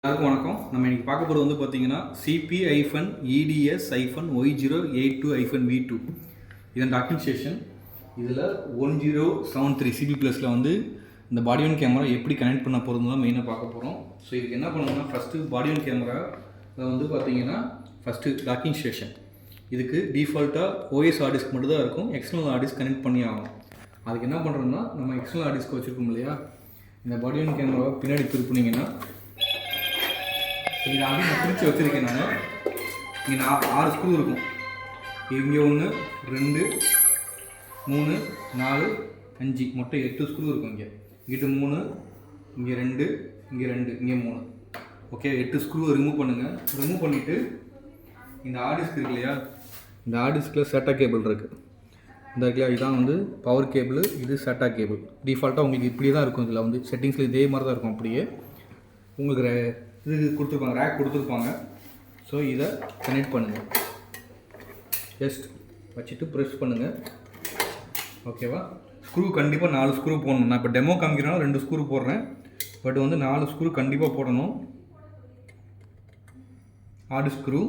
எல்லாருக்கும் வணக்கம். நம்ம இன்னைக்கு பார்க்க போகிறது வந்து பார்த்தீங்கன்னா CP-EDS-Y082-V2 இதன் டாக்குமெண்டேஷன். இதில் 1073 CP ப்ளஸில் வந்து இந்த பாடி ஒன் கேமரா எப்படி கனெக்ட் பண்ண போகிறது தான் மெயினாக பார்க்க போகிறோம். ஸோ இதுக்கு என்ன பண்ணணும்னா ஃபஸ்ட்டு பாடி ஒன் கேமரா வந்து பார்த்தீங்கன்னா ஃபஸ்ட்டு டாக்கிங் ஸ்டேஷன். இதுக்கு டிஃபால்ட்டாக OS ஹார்ட் டிஸ்க் மட்டும் தான் இருக்கும். எக்ஸ்டர்னல் ஹார்ட் டிஸ்க் கனெக்ட் பண்ணி ஆகணும். அதுக்கு என்ன பண்ணுறோம்னா நம்ம எக்ஸ்டர்னல் ஹார்ட் டிஸ்க் வச்சுருக்கோம் இல்லையா, இந்த பாடி ஒன் கேமராவை பின்னாடி திருப்பினீங்கன்னா இதை அப்படியே நான் பிரித்து வச்சுருக்கேன். இங்கே 6 ஸ்க்ரூ இருக்கும். இங்கே 1 2 3 4 5 மொத்தம் 8 ஸ்க்ரூ இருக்கும். இங்கிட்ட 3, இங்கே 2, இங்கே 2, இங்கே 3. ஓகே, 8 ஸ்க்ரூவை ரிமூவ் பண்ணுங்கள். ரிமூவ் பண்ணிவிட்டு இந்த ஹார்ட் டிஸ்க் இருக்கு இல்லையா, இந்த ஹார்ட் டிஸ்கில் சேட்டா கேபிள் இருக்குது. இந்த இருக்குல்லையா, இதுதான் வந்து பவர் கேபிள், இது சேட்டா கேபிள். டிஃபால்ட்டாக உங்களுக்கு இப்படி தான் இருக்கும். இதில் வந்து செட்டிங்ஸில் இதே மாதிரி தான் இருக்கும். அப்படியே உங்களுக்கு இது கொடுத்துருப்பாங்க, ரேக் கொடுத்துருப்பாங்க. ஸோ இதை கனெக்ட் பண்ணுங்கள். ஜஸ்ட் வச்சுட்டு ப்ரெஸ் பண்ணுங்கள். ஓகேவா? ஸ்க்ரூ கண்டிப்பாக 4 ஸ்க்ரூ போடணும். நான் இப்போ டெமோ காமிக்கிறனால 2 ஸ்க்ரூ போடுறேன். பட் வந்து 4 ஸ்க்ரூ கண்டிப்பாக போடணும். ஹார்டு ஸ்க்ரூ,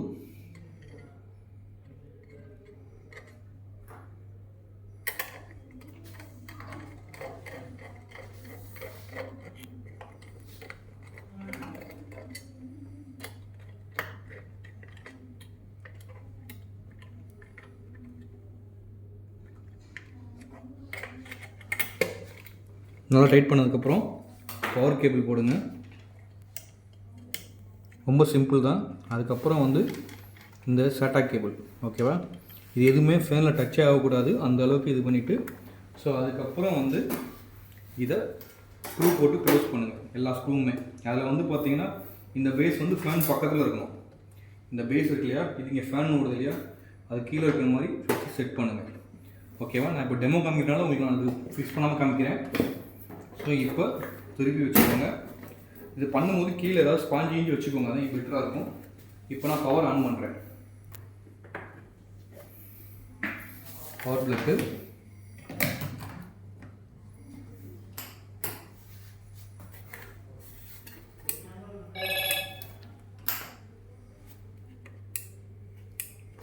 நல்லா டைட் பண்ணதுக்கப்புறம் பவர் கேபிள் போடுங்க. ரொம்ப சிம்பிள் தான். அதுக்கப்புறம் வந்து இந்த சேட்டா கேபிள். ஓகேவா? இது எதுவுமே ஃபேனில் டச்சே ஆகக்கூடாது, அந்த அளவுக்கு இது பண்ணிவிட்டு ஸோ அதுக்கப்புறம் வந்து இதை ஸ்க்ரூ போட்டு க்ளோஸ் பண்ணுங்கள். எல்லா ஸ்க்ரூவுமே அதில் வந்து பார்த்தீங்கன்னா இந்த பேஸ் வந்து ஃபேன் பக்கத்தில் இருக்கணும். இந்த பேஸ் இருக்கு இல்லையா, இது இங்கே ஃபேன் ஓடுது இல்லையா, அது கீழே இருக்கிற மாதிரி செட் பண்ணுங்கள். ஓகேவா? நான் இப்போ டெமோ காமிக்கிறனால உங்களுக்கு நான் அது ஃபிக்ஸ் பண்ணாமல் காமிக்கிறேன். ஸோ இப்போ திருப்பி வச்சுக்கோங்க. இது பண்ணும்போது கீழே ஏதாவது ஸ்பாஞ்சி இஞ்சி வச்சுக்கோங்க, அதான் பெட்டராக இருக்கும். இப்போ நான் பவர் ஆன் பண்ணுறேன். பவர் பிளக்கு,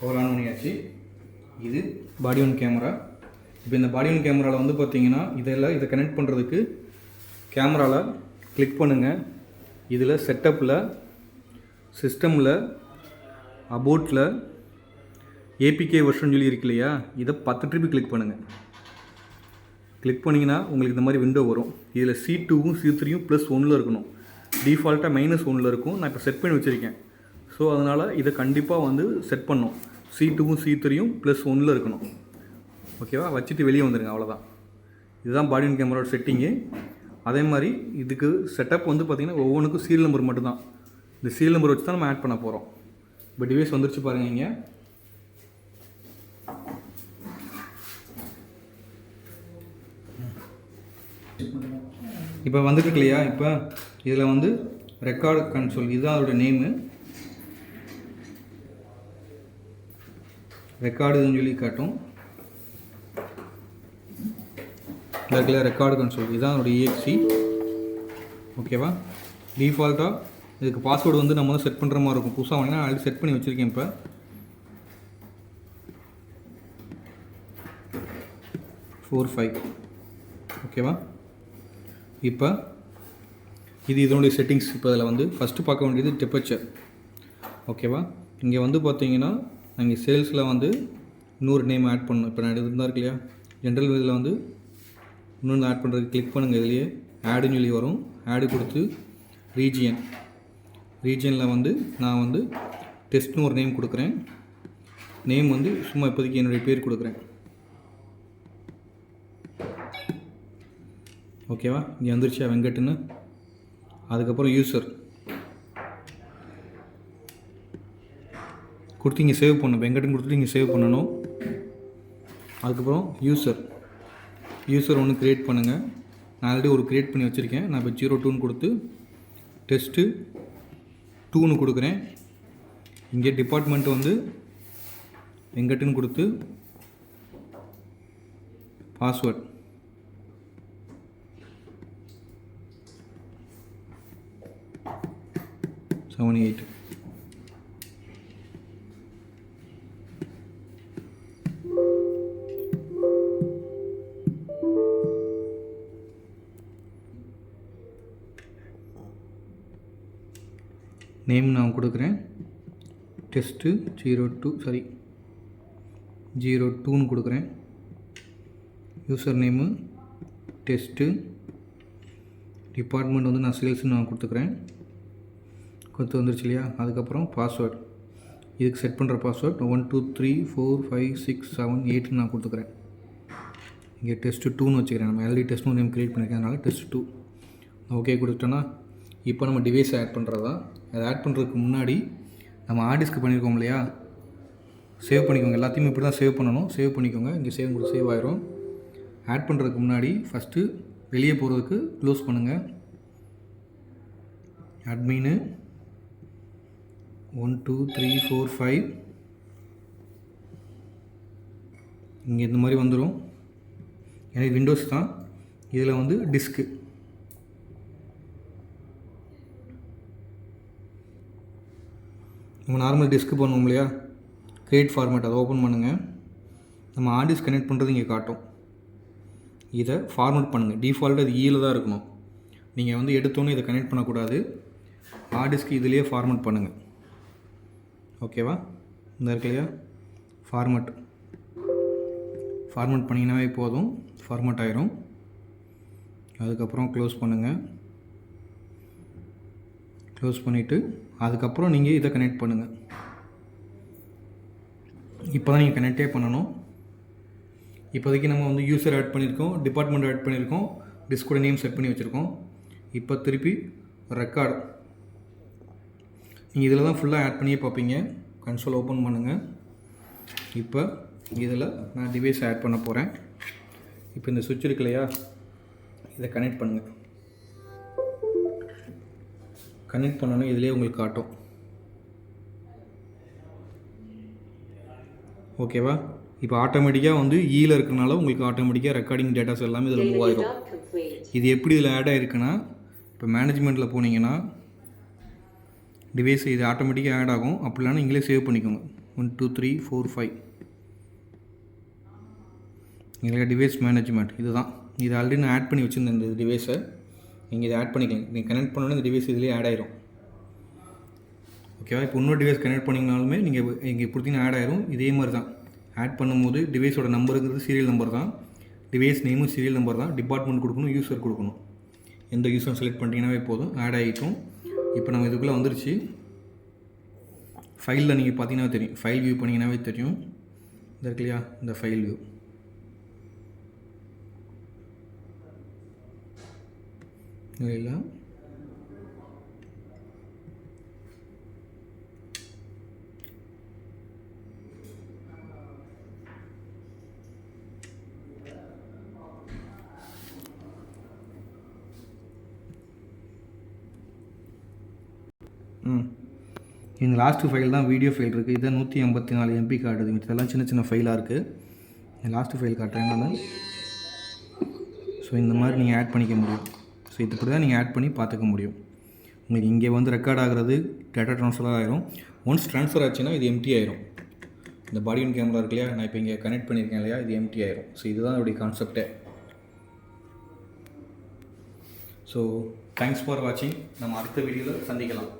பவர் ஆன் பண்ணியாச்சு. இது பாடி ஒன் கேமரா. இப்போ இந்த பாடி ஒன் கேமராவில் வந்து பார்த்தீங்கன்னா இதை கனெக்ட் பண்ணுறதுக்கு கேமராவில் கிளிக் பண்ணுங்கள். இதில் செட்டப்பில், சிஸ்டமில், அபோட்டில் ஏபிகே வெர்ஷன் சொல்லி இருக்கு இல்லையா, இதை 10 ட்ரிப்பு கிளிக் பண்ணுங்கள். கிளிக் பண்ணிங்கன்னா உங்களுக்கு இந்த மாதிரி விண்டோ வரும். இதில் C2வும் C3யும் +1 இருக்கணும். டிஃபால்ட்டாக -1 இருக்கும். நான் இப்போ செட் பண்ணி வச்சுருக்கேன். ஸோ அதனால் இதை கண்டிப்பாக வந்து செட் பண்ணணும். C2வும் C3யும் +1 இருக்கணும். ஓகேவா? வச்சுட்டு வெளியே வந்துடுங்க. அவ்வளோதான். இதுதான் பாடி ஒன் கேமராவோட செட்டிங்கு. அதே மாதிரி இதுக்கு செட்டப் வந்து பார்த்திங்கன்னா ஒவ்வொன்றுக்கும் சீரியல் நம்பர் மட்டும்தான். இந்த சீரியல் நம்பர் வச்சு தான் நம்ம ஆட் பண்ண போகிறோம். இப்போ டிவைஸ் வந்துருச்சு பாருங்கள். இங்கே இப்போ வந்துட்டு இல்லையா, இப்போ இதில் வந்து ரெக்கார்டு கன்சோல், இதுதான் அதோட நேமு. ரெக்கார்டுன்னு சொல்லி காட்டும். இதுல ரெக்கார்டு கன்சோல், இதுதான் அதோட EXE. ஓகேவா? டிஃபால்ட்டாக இதுக்கு பாஸ்வேர்டு வந்து நம்ம தான் செட் பண்ணுற மாதிரி இருக்கும். புதுசாக வாங்கினா ஆல்ரெடி செட் பண்ணி வச்சுருக்கேன். இப்போ 45. ஓகேவா? இப்போ இதனுடைய செட்டிங்ஸ். இப்போ அதில் வந்து ஃபஸ்ட்டு பார்க்க வேண்டியது டெம்பரேச்சர். ஓகேவா? இங்கே வந்து பார்த்தீங்கன்னா இங்கே சேல்ஸில் வந்து இன்னொரு நேம் ஆட் பண்ணணும். இப்போ நான் இருந்தால் இருக்கு இல்லையா, ஜென்ரல் இதில் வந்து இன்னொன்று ஆட் பண்ணுறதுக்கு கிளிக் பண்ணுங்கள். இதுலேயே ஆடுன்னு சொல்லி வரும். ஆடு கொடுத்து ரீஜியனில் வந்து நான் வந்து டெஸ்ட்னு ஒரு நேம் கொடுக்குறேன். நேம் வந்து சும்மா இப்போதைக்கு என்னுடைய பேர் கொடுக்குறேன். ஓகேவா? இங்கே வந்துருச்சா வெங்கட்னு. அதுக்கப்புறம் யூசர் கொடுத்து இங்கே சேவ் பண்ணணும். வெங்கட்னு கொடுத்துட்டு இங்கே சேவ் பண்ணணும். அதுக்கப்புறம் யூசர் ஒன்று க்ரியேட் பண்ணுங்கள். நான் ஆல்ரெடி ஒரு க்ரியேட் பண்ணி வச்சுருக்கேன். நான் இப்போ 02ன்னு கொடுத்து டெஸ்ட்டு 2ன்னு கொடுக்குறேன். இங்கே டிபார்ட்மெண்ட் வந்து வெங்கட்னு கொடுத்து பாஸ்வேர்ட் 78. நேம் நான் கொடுக்குறேன், டெஸ்ட்டு 02ன்னு கொடுக்குறேன். யூசர் நேமு டெஸ்ட்டு, டிபார்ட்மெண்ட் வந்து நான் சேல்ஸ்னு நான் கொடுத்துக்கிறேன். வந்துருச்சு இல்லையா? அதுக்கப்புறம் பாஸ்வேர்டு, இதுக்கு செட் பண்ணுற பாஸ்வேர்ட் 1 2 3 4 5 6 7 8ன்னு நான் கொடுத்துக்கிறேன். இங்கே டெஸ்ட்டு 2ன்னு வச்சுக்கிறேன். நம்ம ஆல்ரெடி டெஸ்ட் நேம் க்ரியேட் பண்ணியிருக்கேன், அதனால் டெஸ்ட் 2 ஓகே கொடுத்துட்டோன்னா இப்போ நம்ம டிவைஸ் ஆட் பண்ணுறது தான். அதை ஆட் பண்ணுறதுக்கு முன்னாடி நம்ம ஹார்ட் டிஸ்க் பண்ணியிருக்கோம் இல்லையா, சேவ் பண்ணிக்கோங்க. எல்லாத்தையுமே இப்படி தான் சேவ் பண்ணணும். சேவ் பண்ணிக்கோங்க. இங்கே சேவ் ஆயிரும். ஆட் பண்ணுறதுக்கு முன்னாடி ஃபஸ்ட்டு வெளியே போகிறதுக்கு க்ளோஸ் பண்ணுங்கள். அட்மின்னு 1 2 3 4 5 இங்கே இந்த மாதிரி வந்துடும். எனக்கு விண்டோஸ் தான். இதில் வந்து டிஸ்க்கு, நம்ம நார்மல் டிஸ்க்கு பண்ணுவோம் இல்லையா, க்ரியேட் ஃபார்மேட், அதை ஓப்பன் பண்ணுங்கள். நம்ம ஹார்ட் டிஸ்க் கனெக்ட் பண்ணுறது இங்கே காட்டும். இதை ஃபார்மேட் பண்ணுங்கள். டிஃபால்ட்டாக இது ஈல தான் இருக்கணும். நீங்கள் வந்து எடுத்தோன்னே இதை கனெக்ட் பண்ணக்கூடாது. ஹார்ட் டிஸ்க் இதிலேயே ஃபார்மேட் பண்ணுங்கள். ஓகேவா? இந்த இருக்கு இல்லையா, ஃபார்மேட் பண்ணிங்கன்னாவே போதும், ஃபார்மேட் ஆயிரும். அதுக்கப்புறம் க்ளோஸ் பண்ணுங்கள். க்ளோஸ் பண்ணிவிட்டு அதுக்கப்புறம் நீங்கள் இதை கனெக்ட் பண்ணுங்கள். இப்போ தான் நீங்கள் கனெக்டே பண்ணணும். இப்போதைக்கு நம்ம வந்து யூசர் ஆட் பண்ணியிருக்கோம், டிபார்ட்மெண்ட் ஆட் பண்ணியிருக்கோம், டிஸ்கோட நேம் செட் பண்ணி வச்சுருக்கோம். இப்போ திருப்பி ரெக்கார்டு, நீங்கள் இதில் தான் ஃபுல்லாக ஆட் பண்ணியே பார்ப்பீங்க. கன்சோல் ஓப்பன் பண்ணுங்கள். இப்போ இதில் நான் டிவைஸ் ஆட் பண்ண போகிறேன். இப்போ இந்த சுவிட்ச் இருக்கு இல்லையா, இதை கனெக்ட் பண்ணுங்கள். கனெக்ட் பண்ணணும், இதிலே உங்களுக்கு காட்டும். ஓகேவா? இப்போ ஆட்டோமேட்டிக்காக வந்து ஈல இருக்கிறனால உங்களுக்கு ஆட்டோமேட்டிக்காக ரெக்கார்டிங் டேட்டாஸ் எல்லாமே இதில் மூவ் ஆயிடும். இது எப்படி இதில் ஆட் ஆகிருக்குன்னா, இப்போ மேனேஜ்மெண்ட்டில் போனீங்கன்னா டிவைஸ் இது ஆட்டோமேட்டிக்காக ஆட் ஆகும். அப்படி இல்லைனா நீங்களே சேவ் பண்ணிக்கோங்க. 1 2 3 4 5 எங்களுக்கு டிவைஸ் மேனேஜ்மெண்ட் இதுதான். இது ஆல்ரெடி நான் ஆட் பண்ணி வச்சுருந்தேன். இந்த டிவைஸை நீங்கள் இதை ஆட் பண்ணிக்கலாம். நீங்கள் கனெக்ட் பண்ணோன்னே இந்த டிவைஸ் இதிலே ஆட் ஆயிரும். ஓகேவா? இப்போ இன்னொரு டிவைஸ் கனெக்ட் பண்ணிங்கனாலுமே நீங்கள் இங்கே கொடுத்தீங்கன்னா ஆட் ஆயிரும். இதே மாதிரி தான் ஆட் பண்ணும்போது டிவைஸோட நம்பருங்கிறது சீரியல் நம்பர் தான், டிவைஸ் நேமும் சீரியல் நம்பர் தான், டிபார்ட்மெண்ட் கொடுக்கணும், யூசர் கொடுக்கணும். எந்த யூசர் செலக்ட் பண்ணிட்டீங்கன்னாவே போதும், ஆட் ஆகிக்கும். இப்போ நம்ம இதுக்குள்ளே வந்துருச்சு. ஃபைலில் நீங்கள் பார்த்தீங்கன்னா தெரியும், ஃபைல் வியூ பண்ணிங்கன்னாவே தெரியும். இந்த இருக்கு இல்லையா, இந்த ஃபைல் வியூ. இல்லை இந்த லாஸ்ட்டு ஃபைல் தான் வீடியோ ஃபைல் இருக்குது. இதை 184 MB காட்டுது. இதெல்லாம் சின்ன சின்ன ஃபைலாக இருக்குது. இந்த லாஸ்ட்டு ஃபைல் காட்டுறேன் நான். ஸோ இந்த மாதிரி நீங்கள் ஆட் பண்ணிக்க முடியும். ஸோ இது இப்படி தான் நீங்கள் ஆட் பண்ணி பார்த்துக்க முடியும். உங்களுக்கு இங்கே வந்து ரெக்கார்ட் ஆகிறது டேட்டா ட்ரான்ஸ்ஃபர் ஆகிரும். ஒன்ஸ் ட்ரான்ஸ்ஃபர் ஆச்சுன்னா இது எம்டி ஆயிரும். இந்த பாடி ஒன் கேமரா இருக்கு இல்லையா, நான் இப்போ இங்கே கனெக்ட் பண்ணியிருக்கேன் இல்லையா, இது எம்டி ஆயிரும். ஸோ இதுதான் என்னுடைய கான்செப்டே. ஸோ தேங்க்ஸ் ஃபார் வாட்சிங். நம்ம அடுத்த வீடியோவில் சந்திக்கலாம்.